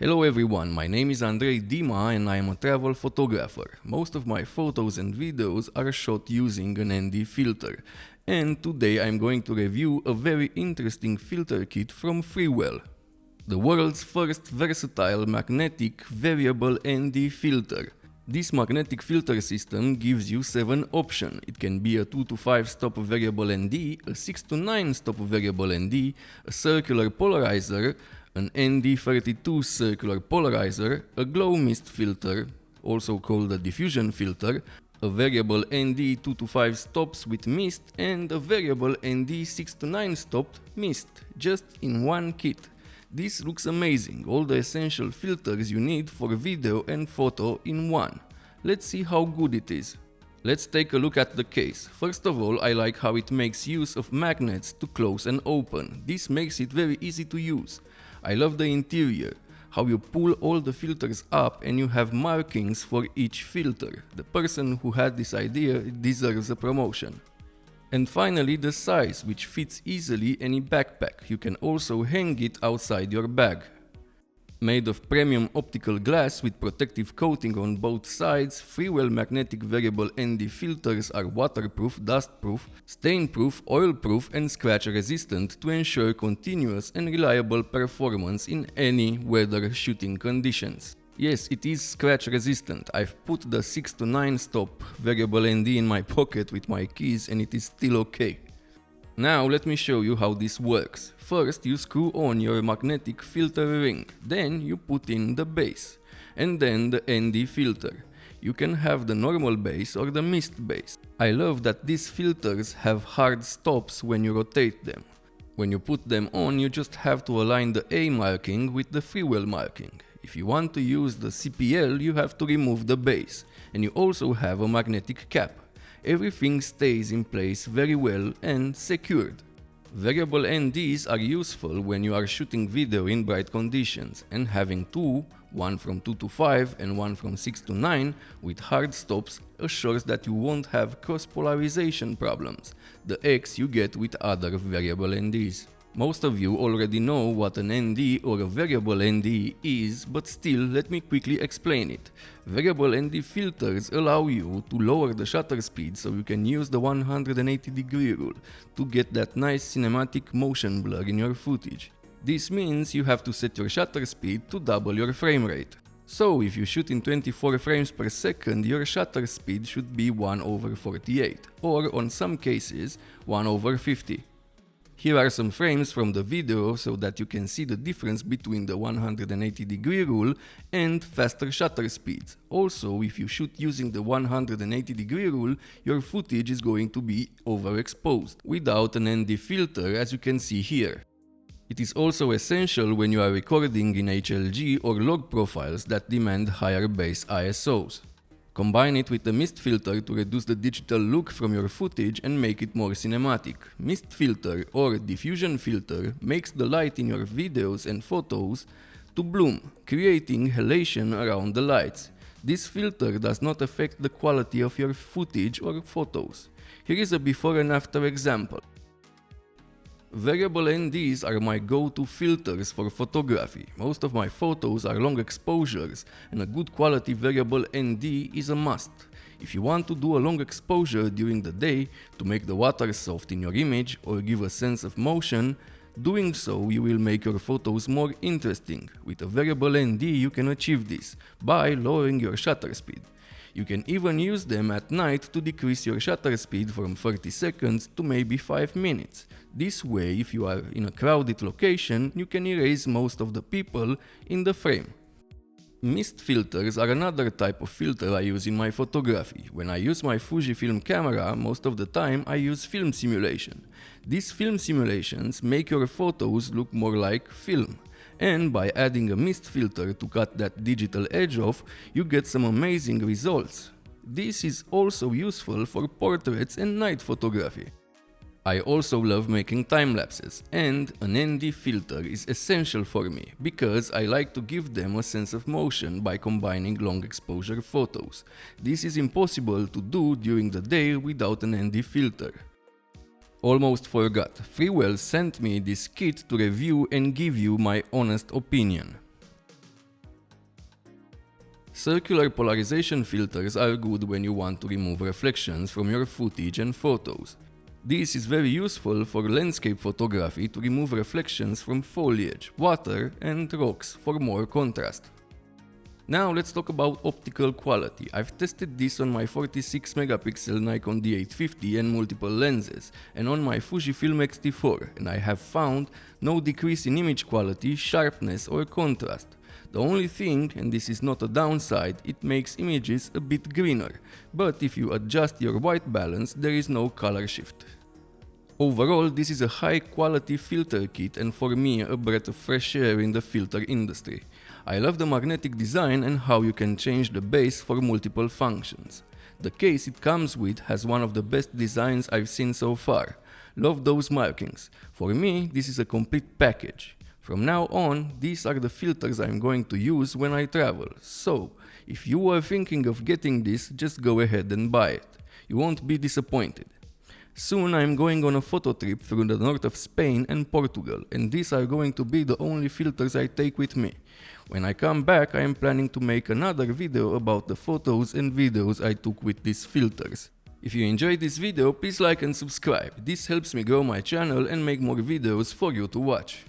Hello everyone, my name is Andrei Dima and I am a travel photographer. Most of my photos and videos are shot using an ND filter. And today I'm going to review a very interesting filter kit from Freewell. The world's first versatile magnetic variable ND filter. This magnetic filter system gives you 7 options. It can be a 2 to 5 stop variable ND, a 6 to 9 stop variable ND, a circular polarizer, an ND32 circular polarizer, a glow mist filter, also called a diffusion filter, a variable ND 2 to 5 stops with mist, and a variable ND 6 to 9 stopped mist, just in one kit. This looks amazing, all the essential filters you need for video and photo in one. Let's see how good it is. Let's take a look at the case. First of all, I like how it makes use of magnets to close and open. This makes it very easy to use. I love the interior, how you pull all the filters up and you have markings for each filter. The person who had this idea deserves a promotion. And finally the size, which fits easily any backpack. You can also hang it outside your bag. Made of premium optical glass with protective coating on both sides, Freewell magnetic variable ND filters are waterproof, dustproof, stain-proof, oil-proof and scratch-resistant to ensure continuous and reliable performance in any weather shooting conditions. Yes, it is scratch-resistant. I've put the 6 to 9 stop variable ND in my pocket with my keys and it is still okay. Now let me show you how this works. First you screw on your magnetic filter ring, then you put in the base, and then the ND filter. You can have the normal base or the mist base. I love that these filters have hard stops when you rotate them. When you put them on, you just have to align the A marking with the Freewell marking. If you want to use the CPL, you have to remove the base, and you also have a magnetic cap. Everything stays in place very well and secured. Variable NDs are useful when you are shooting video in bright conditions, and having two, one from 2 to 5 and one from 6 to 9 with hard stops assures that you won't have cross-polarization problems, the X you get with other variable NDs. Most of you already know what an ND or a variable ND is, but still let me quickly explain it. Variable ND filters allow you to lower the shutter speed so you can use the 180-degree rule to get that nice cinematic motion blur in your footage. This means you have to set your shutter speed to double your frame rate. So if you shoot in 24 frames per second, your shutter speed should be 1/48, or on some cases 1/50. Here are some frames from the video so that you can see the difference between the 180-degree rule and faster shutter speeds. Also, if you shoot using the 180-degree rule, your footage is going to be overexposed without an ND filter, as you can see here. It is also essential when you are recording in HLG or log profiles that demand higher base ISOs. Combine it with the mist filter to reduce the digital look from your footage and make it more cinematic. Mist filter or diffusion filter makes the light in your videos and photos to bloom, creating halation around the lights. This filter does not affect the quality of your footage or photos. Here is a before and after example. Variable NDs are my go-to filters for photography. Most of my photos are long exposures and a good quality variable ND is a must. If you want to do a long exposure during the day to make the water soft in your image or give a sense of motion, doing so you will make your photos more interesting. With a variable ND you can achieve this by lowering your shutter speed. You can even use them at night to decrease your shutter speed from 30 seconds to maybe 5 minutes. This way, if you are in a crowded location, you can erase most of the people in the frame. Mist filters are another type of filter I use in my photography. When I use my Fujifilm camera, most of the time I use film simulation. These film simulations make your photos look more like film. And by adding a mist filter to cut that digital edge off, you get some amazing results. This is also useful for portraits and night photography. I also love making time lapses, and an ND filter is essential for me because I like to give them a sense of motion by combining long exposure photos. This is impossible to do during the day without an ND filter. Almost forgot, Freewell sent me this kit to review and give you my honest opinion. Circular polarization filters are good when you want to remove reflections from your footage and photos. This is very useful for landscape photography to remove reflections from foliage, water and rocks for more contrast. Now let's talk about optical quality. I've tested this on my 46 megapixel Nikon D850 and multiple lenses, and on my Fujifilm X-T4, and I have found no decrease in image quality, sharpness or contrast. The only thing, and this is not a downside, it makes images a bit greener, but if you adjust your white balance, there is no color shift. Overall, this is a high quality filter kit and for me a breath of fresh air in the filter industry. I love the magnetic design and how you can change the base for multiple functions. The case it comes with has one of the best designs I've seen so far. Love those markings. For me, this is a complete package. From now on, these are the filters I'm going to use when I travel. So, if you are thinking of getting this, just go ahead and buy it. You won't be disappointed. Soon I'm going on a photo trip through the north of Spain and Portugal, and these are going to be the only filters I take with me. When I come back, I am planning to make another video about the photos and videos I took with these filters. If you enjoyed this video, please like and subscribe. This helps me grow my channel and make more videos for you to watch.